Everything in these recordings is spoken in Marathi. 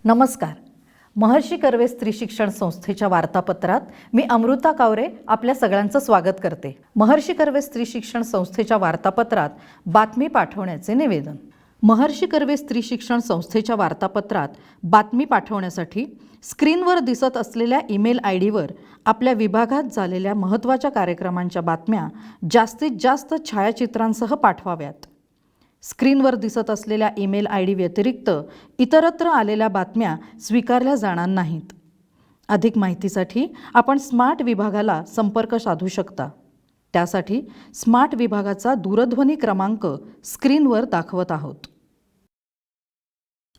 नमस्कार. महर्षी कर्वे स्त्री शिक्षण संस्थेच्या वार्तापत्रात मी अमृता कावरे आपल्या सगळ्यांचं स्वागत करते. महर्षी कर्वे स्त्री शिक्षण संस्थेच्या वार्तापत्रात बातमी पाठवण्याचे निवेदन. महर्षी कर्वे स्त्री शिक्षण संस्थेच्या वार्तापत्रात बातमी पाठवण्यासाठी स्क्रीनवर दिसत असलेल्या ईमेल आयडीवर आपल्या विभागात झालेल्या महत्त्वाच्या कार्यक्रमांच्या बातम्या जास्तीत जास्त छायाचित्रांसह पाठवाव्यात. स्क्रीनवर दिसत असलेल्या ईमेल आयडी व्यतिरिक्त इतरत्र आलेल्या बातम्या स्वीकारल्या जाणार नाहीत. अधिक माहितीसाठी आपण स्मार्ट विभागाला संपर्क साधू शकता. त्यासाठी स्मार्ट विभागाचा दूरध्वनी क्रमांक स्क्रीनवर दाखवत आहोत.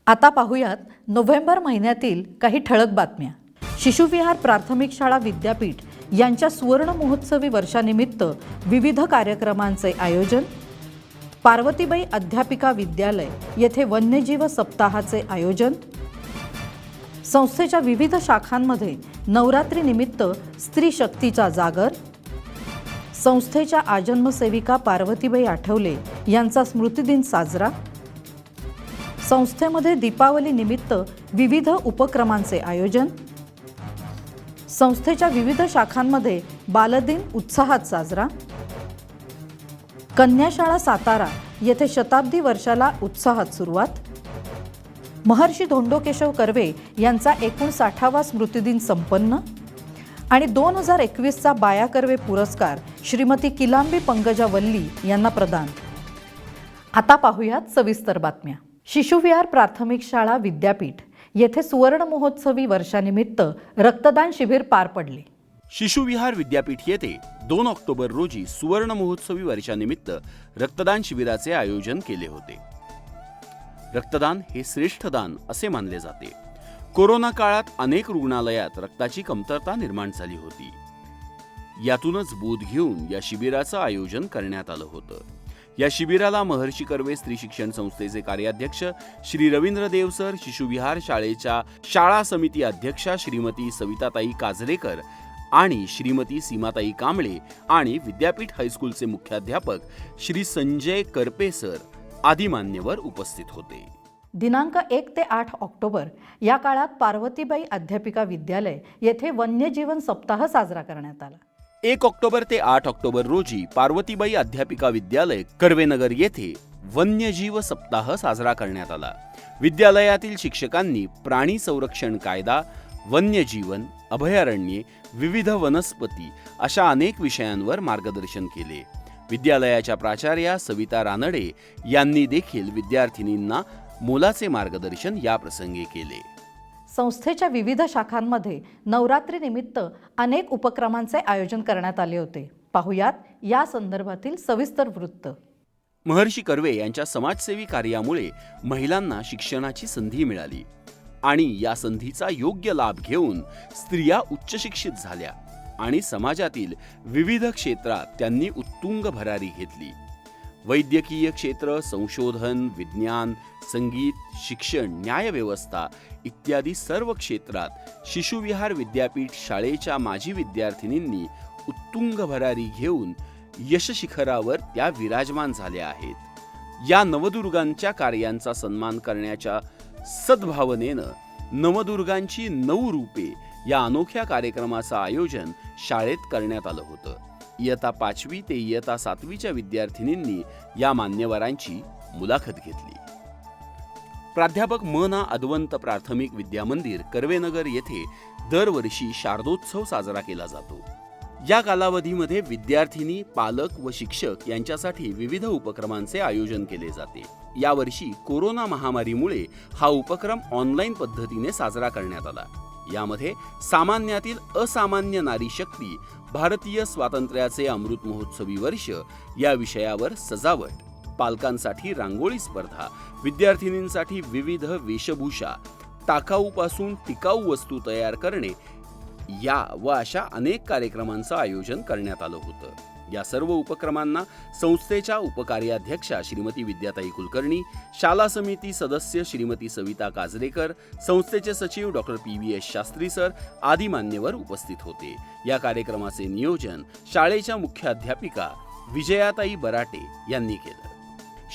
आता पाहूयात नोव्हेंबर महिन्यातील काही ठळक बातम्या. शिशुविहार प्राथमिक शाळा विद्यापीठ यांच्या सुवर्ण महोत्सवी वर्षानिमित्त विविध कार्यक्रमांचे आयोजन. पार्वतीबाई अध्यापिका विद्यालय येथे वन्यजीव सप्ताहाचे आयोजन. संस्थेच्या विविध शाखांमध्ये नवरात्रीनिमित्त स्त्री शक्तीचा जागर. संस्थेच्या आजन्मसेविका पार्वतीबाई आठवले यांचा स्मृतिदिन साजरा. संस्थेमध्ये दीपावली निमित्त विविध उपक्रमांचे आयोजन. संस्थेच्या विविध शाखांमध्ये बालदिन उत्साहात साजरा. कन्याशाळा सातारा येथे शताब्दी वर्षाला उत्साहात सुरुवात. महर्षी धोंडो केशव कर्वे यांचा 59वा स्मृतिदिन संपन्न. आणि 2021चा बाया कर्वे पुरस्कार श्रीमती किलांबी पंकजा वल्ली यांना प्रदान. आता पाहूयात सविस्तर बातम्या. शिशुविहार प्राथमिक शाळा विद्यापीठ येथे सुवर्ण महोत्सवी वर्षानिमित्त रक्तदान शिबिर पार पडले. शिशुविहार विद्यापीठ येथे 2 ऑक्टोबर रोजी सुवर्ण महोत्सवी वर्षानिमित्त रक्तदान शिबिराचे आयोजन केले होते. रक्तदान हे श्रेष्ठ दान असे मानले जाते. कोरोना काळात अनेक रुग्णालयात रक्ताची कमतरता निर्माण झाली होती. यातूनच बोध घेऊन या शिबिराचं आयोजन करण्यात आलं होतं. या शिबिराला महर्षी कर्वे स्त्री शिक्षण संस्थेचे कार्याध्यक्ष श्री रवींद्र देव सर, शिशुविहार शाळेच्या शाळा समिती अध्यक्षा श्रीमती सविताताई काजरेकर आणि श्रीमती सीमाताई कांबळे आणि विद्यापीठ हायस्कूलचे मुख्याध्यापक श्री संजय करपे सर आदी मान्यवर उपस्थित होते. दिनांक 1 ते 8 ऑक्टोबर या काळात पार्वतीबाई अध्यापिका विद्यालय येथे वन्यजीवन सप्ताह साजरा करण्यात आला. 1 ऑक्टोबर ते 8 ऑक्टोबर रोजी पार्वतीबाई अध्यापिका विद्यालय कर्वेनगर येथे वन्यजीव सप्ताह साजरा करण्यात आला. विद्यालयातील शिक्षकांनी प्राणी संरक्षण कायदा, वन्यजीवन, अभयारण्ये, विविध वनस्पती अशा अनेक विषयांवर मार्गदर्शन केले. विद्यालयाच्या प्राचार्या सविता रानडे यांनी देखील विद्यार्थिनींना मोलाचे मार्गदर्शन या प्रसंगी केले. संस्थेच्या विविध शाखांमध्ये नवरात्रीनिमित्त अनेक उपक्रमांचे आयोजन करण्यात आले होते. पाहुयात या संदर्भातील सविस्तर वृत्त. महर्षी कर्वे यांच्या समाजसेवी कार्यामुळे महिलांना शिक्षणाची संधी मिळाली आणि या संधीचा योग्य लाभ घेऊन स्त्रिया उच्च शिक्षित झाल्या आणि समाजातील विविध क्षेत्रात त्यांनी उत्तुंग भरारी घेतली. वैद्यकीय क्षेत्र, संशोधन, विज्ञान, संगीत, शिक्षण, न्यायव्यवस्था इत्यादी सर्व क्षेत्रात शिशुविहार विद्यापीठ शाळेच्या माजी विद्यार्थिनींनी उत्तुंग भरारी घेऊन यशशिखरावर त्या विराजमान झाल्या आहेत. या नवदुर्गांच्या कार्यांचा सन्मान करण्याच्या सद्भावनेनं नवदुर्गांची 9 रूपे या अनोख्या कार्यक्रमाचं आयोजन शाळेत करण्यात आलं होतं. इयत्ता 5वी ते इयत्ता 7वीच्या विद्यार्थिनींनी या मान्यवरांची मुलाखत घेतली. प्राध्यापक ना अद्वंत प्राथमिक विद्यामंदिर कर्वेनगर येथे दरवर्षी शारदोत्सव साजरा केला जातो. या कालावधीमध्ये विद्यार्थिनी, पालक व शिक्षक यांच्यासाठी विविध उपक्रमांचे आयोजन केले जाते. यावर्षी कोरोना महामारीमुळे हा उपक्रम ऑनलाईन पद्धतीने साजरा करण्यात आला. यामध्ये सामान्यातील असामान्य नारी शक्ती, भारतीय स्वातंत्र्याचे अमृत महोत्सवी वर्ष या विषयावर सजावट, पालकांसाठी रांगोळी स्पर्धा, विद्यार्थिनींसाठी विविध वेशभूषा, टाकाऊपासून टिकाऊ वस्तू तयार करणे या व अशा अनेक कार्यक्रमांचं आयोजन करण्यात आलं होतं. या सर्व उपक्रमांना संस्थेच्या उपकार्याध्यक्षा श्रीमती विद्याताई कुलकर्णी, शाला समिती सदस्य श्रीमती सविता काजरेकर, संस्थेचे सचिव डॉक्टर PVS शास्त्री सर आदी मान्यवर उपस्थित होते. या कार्यक्रमाचे नियोजन शाळेच्या मुख्याध्यापिका विजयाताई बराटे यांनी केलं.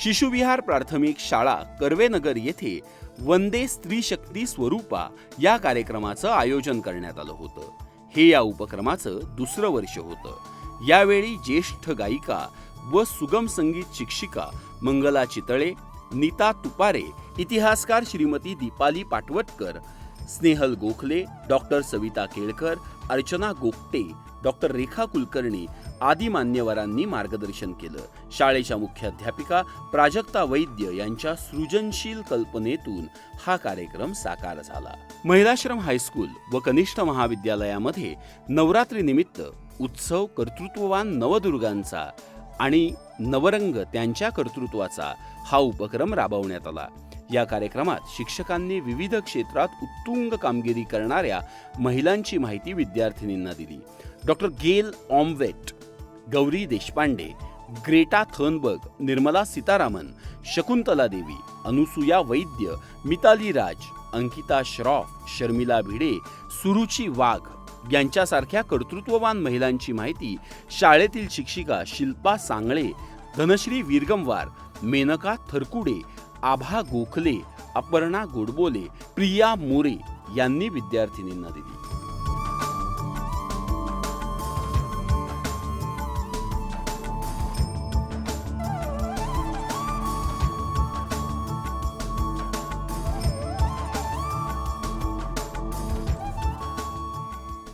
शिशुविहार प्राथमिक शाळा कर्वेनगर येथे वंदे स्त्री शक्ती स्वरूपा या कार्यक्रमाचं आयोजन करण्यात आलं होतं. हे या उपक्रमाचं दुसरं वर्ष होतं. यावेळी ज्येष्ठ गायिका व सुगम संगीत शिक्षिका मंगला चितळे, नीता तुपारे, इतिहासकार श्रीमती दीपाली पाटवटकर, स्नेहल गोखले, डॉक्टर सविता केळकर, अर्चना गोगटे, डॉक्टर रेखा कुलकर्णी आदी मान्यवरांनी मार्गदर्शन केलं. शाळेच्या मुख्याध्यापिका प्राजक्ता वैद्य यांच्या सृजनशील कल्पनेतून हा कार्यक्रम साकार झाला. महिलाश्रम हायस्कूल व कनिष्ठ महाविद्यालयामध्ये नवरात्रीनिमित्त उत्सव कर्तृत्ववान नवदुर्गांचा आणि नवरंग त्यांच्या कर्तृत्वाचा हा उपक्रम राबवण्यात आला. या कार्यक्रमात शिक्षकांनी विविध क्षेत्रात उत्तुंग कामगिरी करणाऱ्या महिलांची माहिती विद्यार्थिनींना दिली. डॉक्टर गेल ऑमवेट, गौरी देशपांडे, ग्रेटा थर्नबर्ग, निर्मला सीतारामन, शकुंतला देवी, अनुसुया वैद्य, मिताली राज, अंकिता श्रॉफ, शर्मिला भिडे, सुरुची वाघ यांच्यासारख्या कर्तृत्ववान महिलांची माहिती शाळेतील शिक्षिका शिल्पा सांगळे, धनश्री विरगमवार, मेनका थरकुडे, आभा गोखले, अपर्णा गोडबोले, प्रिया मोरे यांनी विद्यार्थिनींना दिली.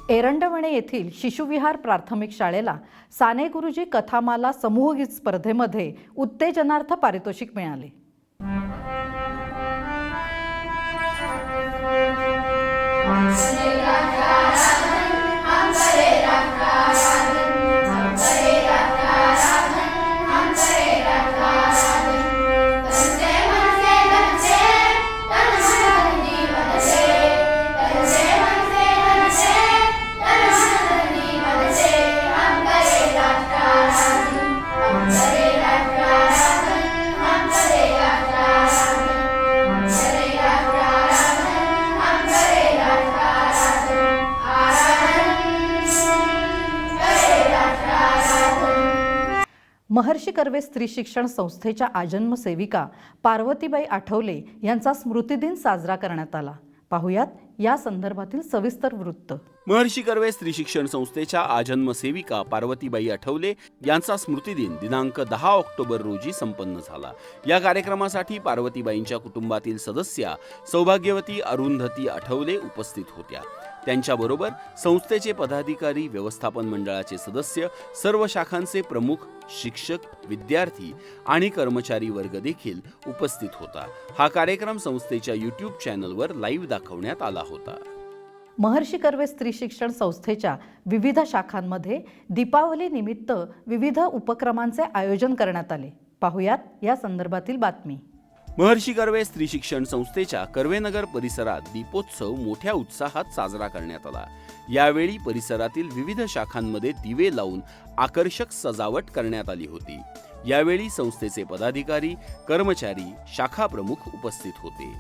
एरंडवणे येथील शिशुविहार प्राथमिक शाळेला साने गुरुजी कथामाला समूहगीत स्पर्धेमध्ये उत्तेजनार्थ पारितोषिक मिळाले. महर्षी कर्वे स्त्री शिक्षण संस्थेच्या आजन्म सेविका पार्वतीबाई आठवले यांचा स्मृतिदिन साजरा करण्यात आला. पाहुयात या संदर्भातील सविस्तर वृत्त. महर्षी कर्वे स्त्री शिक्षण संस्थेच्या आजन्म सेविका पार्वतीबाई आठवले यांचा स्मृतिदिन दिनांक 10 ऑक्टोबर रोजी संपन्न झाला. या कार्यक्रमासाठी पार्वतीबाईंच्या कुटुंबातील सदस्या सौभाग्यवती अरुंधती आठवले उपस्थित होत्या. त्यांच्याबरोबर संस्थेचे पदाधिकारी, व्यवस्थापन मंडळाचे सदस्य, सर्व शाखांचे प्रमुख, शिक्षक, विद्यार्थी आणि कर्मचारी वर्ग देखील उपस्थित होता. हा कार्यक्रम संस्थेच्या YouTube चॅनलवर लाईव्ह दाखवण्यात आला होता. महर्षी कर्वे स्त्री शिक्षण संस्थेच्या विविध शाखांमध्ये दीपावली निमित्त विविध उपक्रमांचे आयोजन करण्यात आले. पाहुयात या संदर्भातील बातमी. महर्षी कर्वे स्त्री शिक्षण संस्थेच्या कर्वेनगर परिसरात दीपोत्सव मोठ्या उत्साहात साजरा करण्यात आला. यावेळी परिसरातील विविध शाखांमध्ये दिवे लावून आकर्षक सजावट करण्यात आली होती. यावेळी संस्थेचे पदाधिकारी, कर्मचारी, शाखा प्रमुख उपस्थित होते.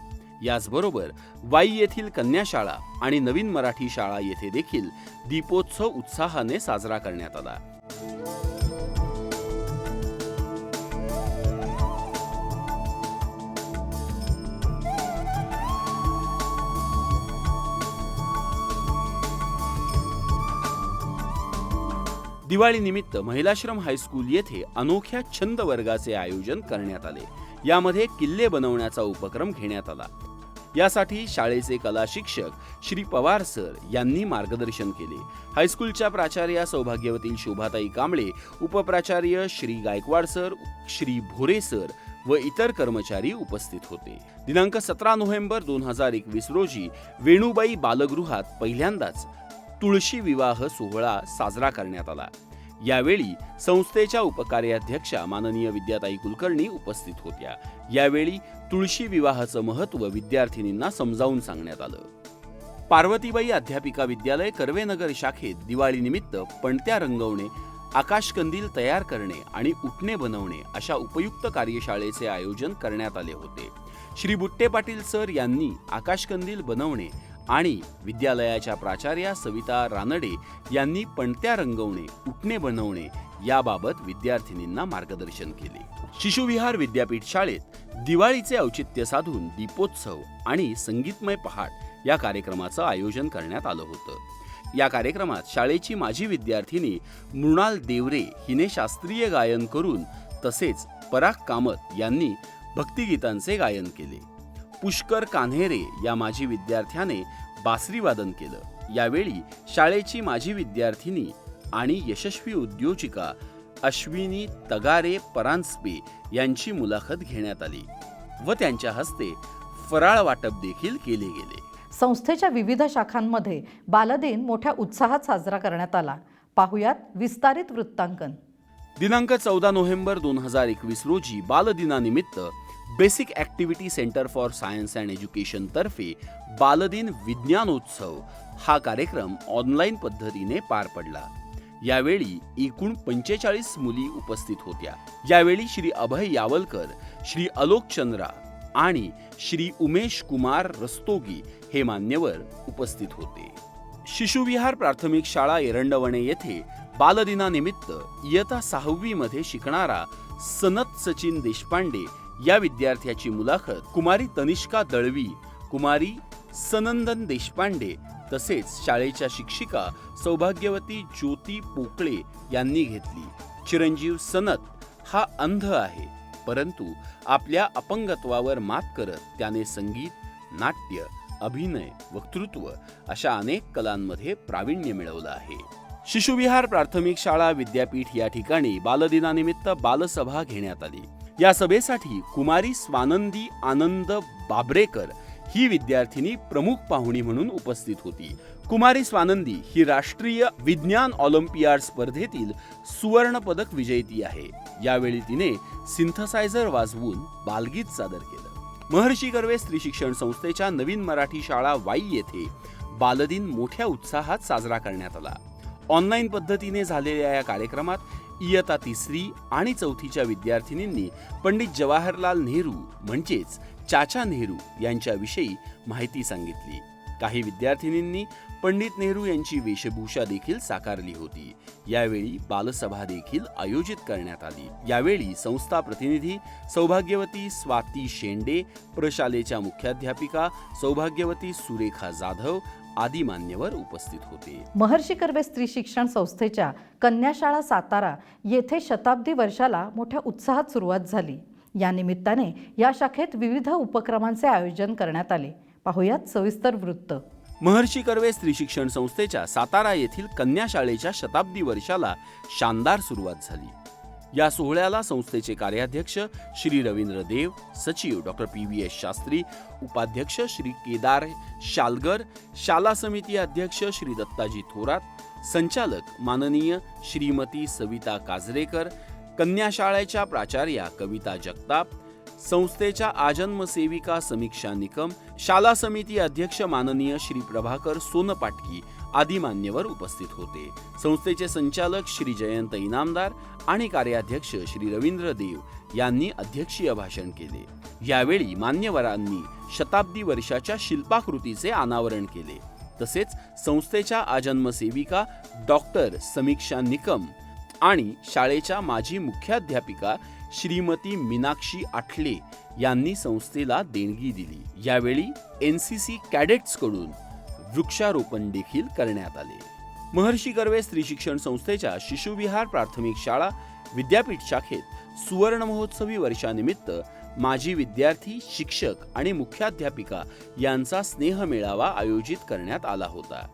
याचबरोबर वाई येथील कन्या शाळा आणि नवीन मराठी शाळा येथे देखील दीपोत्सव उत्साहाने साजरा करण्यात आला. दिवाळीनिमित्त महिलाश्रम हायस्कूल येथे अनोख्या छंद वर्गाचे आयोजन करण्यात आले. यामध्ये किल्ले बनवण्याचा उपक्रम घेण्यात आला. यासाठी शाळेचे कला शिक्षक श्री पवार सर यांनी मार्गदर्शन केले. हायस्कूलच्या प्राचार्या सौभाग्यवती शोभाताई कांबळे, उपप्राचार्य श्री गायकवाड सर, श्री भोरे सर व इतर कर्मचारी उपस्थित होते. दिनांक 17 नोव्हेंबर 2021 रोजी वेणुबाई बालगृहात पहिल्यांदाच तुळशी विवाह सोहळा साजरा करण्यात आला. यावेळी संस्थेच्या उपकार्याध्यक्षा माननीय विद्याताई कुलकर्णी उपस्थित होत्या. यावेळी तुळशी विवाहाचं महत्त्व विद्यार्थिनींना समजावून सांगण्यात आलं. पार्वतीबाई अध्यापिका विद्यालय कर्वेनगर शाखेत दिवाळीनिमित्त पणत्या रंगवणे, आकाशकंदील तयार करणे आणि उटणे बनवणे अशा उपयुक्त कार्यशाळेचे आयोजन करण्यात आले होते. श्री बुट्टे पाटील सर यांनी आकाशकंदील बनवणे आणि विद्यालयाच्या प्राचार्या सविता रानडे यांनी पणत्या रंगवणे, उटणे बनवणे याबाबत विद्यार्थिनींना मार्गदर्शन केले. शिशुविहार विद्यापीठ शाळेत दिवाळीचे औचित्य साधून दीपोत्सव आणि संगीतमय पहाट या कार्यक्रमाचं आयोजन करण्यात आलं होतं। या कार्यक्रमात शाळेची माजी विद्यार्थिनी मृणाल देवरे हिने शास्त्रीय गायन करून तसेच पराग कामत यांनी भक्तिगीतांचे गायन केले। पुष्कर कान्हेरे या माजी विद्यार्थ्याने बासरी वादन केलं। यावेळी शाळेची माजी विद्यार्थिनी आणि यशस्वी उद्योजिका अश्विनी तगारे परांजपे यांची मुलाखत घेण्यात आली व त्यांच्या हस्ते फराळ वाटप देखील केले गेले। संस्थेच्या विविध शाखांमध्ये बालदिन मोठ्या उत्साहात साजरा करण्यात आला। पाहुयात विस्तारित वृत्तांकन। दिनांक 14 नोव्हेंबर 2021 रोजी बालदिनानिमित्त basic activity centre for science and education तर्फे बालदिन विज्ञानोत्सव हा कार्यक्रम ऑनलाईन पद्धतीने पार पडला। यावेळी एकूण 45 मुली उपस्थित होत्या। यावेळी श्री अभय यावलकर, श्री अलोक चंद्रा आणि श्री उमेश कुमार रस्तोगी हे मान्यवर उपस्थित होते। शिशुविहार प्राथमिक शाळा एरंडवणे येथे बालदिनानिमित्त इयत्ता 6वी मध्ये शिकणारा सनत सचिन देशपांडे या विद्यार्थ्याची मुलाखत कुमारी तनिष्का दळवी, कुमारी सनंदन देशपांडे तसेच शाळेच्या शिक्षिका सौभाग्यवती ज्योती पोकळे यांनी घेतली। चिरंजीव सनत हा अंध आहे, परंतु आपल्या अपंगत्वावर मात करत त्याने संगीत, नाट्य, अभिनय, वक्तृत्व अशा अनेक कलांमध्ये प्रावीण्य मिळवलं आहे। शिशुविहार प्राथमिक शाळा विद्यापीठ या ठिकाणी बालदिनानिमित्त बालसभा घेण्यात आली। या सभेसाठी कुमारी स्वानंदी आनंद बाबरेकर ही विद्यार्थिनी प्रमुख पाहुणी म्हणून उपस्थित होती। कुमारी स्वानंदी ही राष्ट्रीय विज्ञान ऑलिम्पियाड स्पर्धेतील सुवर्ण पदक विजेती आहे। यावेळी तिने सिंथसायझर वाजवून बालगीत सादर केलं। महर्षी कर्वे स्त्री शिक्षण संस्थेच्या नवीन मराठी शाळा वाई येथे बालदिन मोठ्या उत्साहात साजरा करण्यात आला। ऑनलाईन पद्धतीने झालेल्या या कार्यक्रमात इयत्ता 3री आणि 4थीच्या विद्यार्थिनींनी पंडित जवाहरलाल नेहरू म्हणजेच चाचा नेहरू यांच्याविषयी माहिती सांगितली। काही विद्यार्थिनींनी पंडित नेहरू यांची वेशभूषा देखील साकारली होती। यावेळी बालसभा देखील आयोजित करण्यात आली। यावेळी संस्था प्रतिनिधी सौभाग्यवती स्वाती शेंडे, प्रशालेच्या मुख्याध्यापिका सौभाग्यवती सुरेखा जाधव आदी मान्यवर उपस्थित होते। महर्षी कर्वे स्त्री शिक्षण संस्थेच्या कन्याशाळा सातारा येथे शताब्दी वर्षाला मोठ्या उत्साहात सुरुवात झाली। या निमित्ताने या शाखेत विविध उपक्रमांचे आयोजन करण्यात आले। पाहुयात सविस्तर वृत्त। महर्षी कर्वे स्त्री शिक्षण संस्थेच्या सातारा येथील कन्या शाळेच्या शताब्दी वर्षाला शानदार सुरुवात झाली। या सोहळ्याला संस्थेचे कार्याध्यक्ष श्री रवींद्र देव, सचिव डॉक्टर PVS शास्त्री, उपाध्यक्ष श्री केदार शालगर, शाला समिती अध्यक्ष श्री दत्ताजी थोरात, संचालक माननीय श्रीमती सविता काजरेकर, कन्या शाळेच्या प्राचार्या कविता जगताप, संस्थेच्या आजन्म सेविका समीक्षा निकम, शाला समिती अध्यक्ष माननीय श्री प्रभाकर सोनपाटकी आदी मान्यवर उपस्थित होते। संस्थेचे संचालक श्री जयंत इनामदार आणि कार्याध्यक्ष श्री रवींद्र देव यांनी अध्यक्षीय भाषण केले। यावेळी मान्यवरांनी शताब्दी वर्षाच्या शिल्पाकृतीचे अनावरण केले। तसेच संस्थेच्या आजन्म सेविका डॉक्टर समीक्षा निकम आणि शाळेच्या माजी मुख्याध्यापिका श्रीमती मीनाक्षी आठले यांनी संस्थेला देणगी दिली। यावेळी NCC कॅडेट्स कडून वृक्षारोपण देखील करण्यात आले। महर्षी कर्वे स्त्री शिक्षण संस्थेच्या शिशुविहार प्राथमिक शाळा विद्यापीठ शाखेत सुवर्ण महोत्सवी वर्षानिमित्त माजी विद्यार्थी, शिक्षक आणि मुख्याध्यापिका यांचा स्नेह मेळावा आयोजित करण्यात आला होता।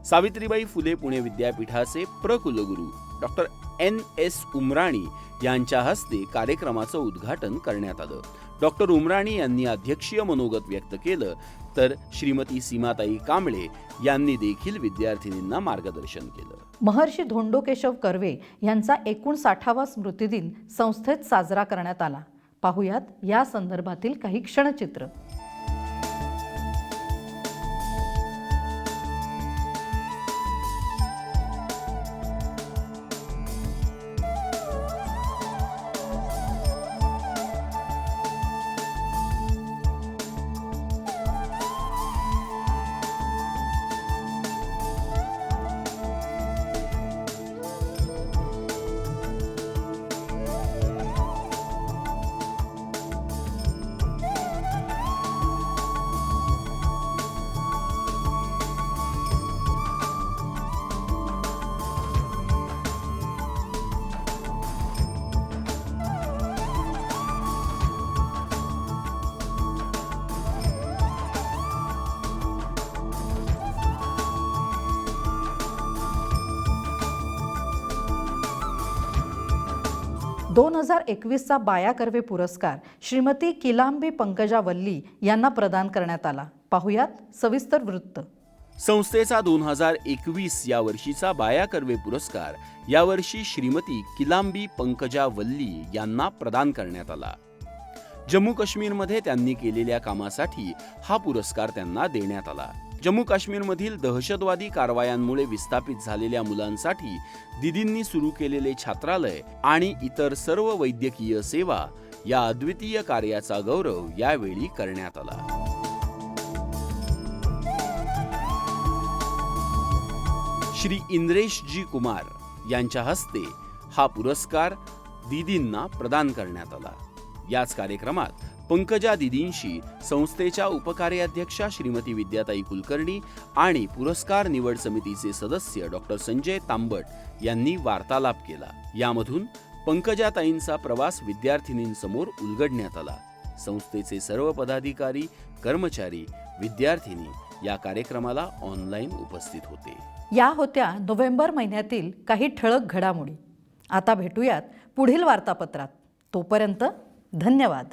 सावित्रीबाई फुले पुणे विद्यापीठाचे प्रकुलगुरू डॉक्टर NS उमराणी यांच्या हस्ते कार्यक्रमाचं उद्घाटन करण्यात आलं। डॉक्टर उमराणी यांनी अध्यक्षीय मनोगत व्यक्त केलं, तर श्रीमती सीमाताई कांबळे यांनी देखील विद्यार्थिनींना मार्गदर्शन केलं। महर्षी धोंडो केशव कर्वे यांचा 59वा स्मृतिदिन संस्थेत साजरा करण्यात आला। पाहुयात या संदर्भातील काही क्षणचित्र। 2021चा बाया कर्वे पुरस्कार श्रीमती किलांबी पंकजा वल्ली यांना प्रदान करण्यात आला. पाहुयात सविस्तर वृत्त. संस्थेचा 2021 या वर्षीचा बाया कर्वे पुरस्कार यावर्षी श्रीमती किलांबी पंकजा वल्ली यांना प्रदान करण्यात आला. जम्मू काश्मीरमध्ये त्यांनी केलेल्या कामासाठी हा पुरस्कार त्यांना देण्यात आला. जम्मू काश्मीरमधील दहशतवादी कारवायांमुळे विस्थापित झालेल्या मुलांसाठी दिदींनी सुरू केलेले छात्रालय आणि इतर सर्व वैद्यकीय सेवा या अद्वितीय कार्याचा गौरव यावेळी करण्यात आला. श्री इंद्रेशजी कुमार यांच्या हस्ते हा पुरस्कार दीदींना प्रदान करण्यात आला. याच कार्यक्रमात पंकजा दीदींशी संस्थेच्या उपकार्याध्यक्षा श्रीमती विद्याताई कुलकर्णी आणि पुरस्कार निवड समितीचे सदस्य डॉक्टर संजय तांबट यांनी वार्तालाप केला. यामधून पंकजाताईंचा प्रवास विद्यार्थिनींसमोर उलगडण्यात आला. संस्थेचे सर्व पदाधिकारी, कर्मचारी, विद्यार्थिनी या कार्यक्रमाला ऑनलाईन उपस्थित होते. या होत्या नोव्हेंबर महिन्यातील काही ठळक घडामोडी. आता भेटूयात पुढील वार्तापत्रात. तोपर्यंत धन्यवाद.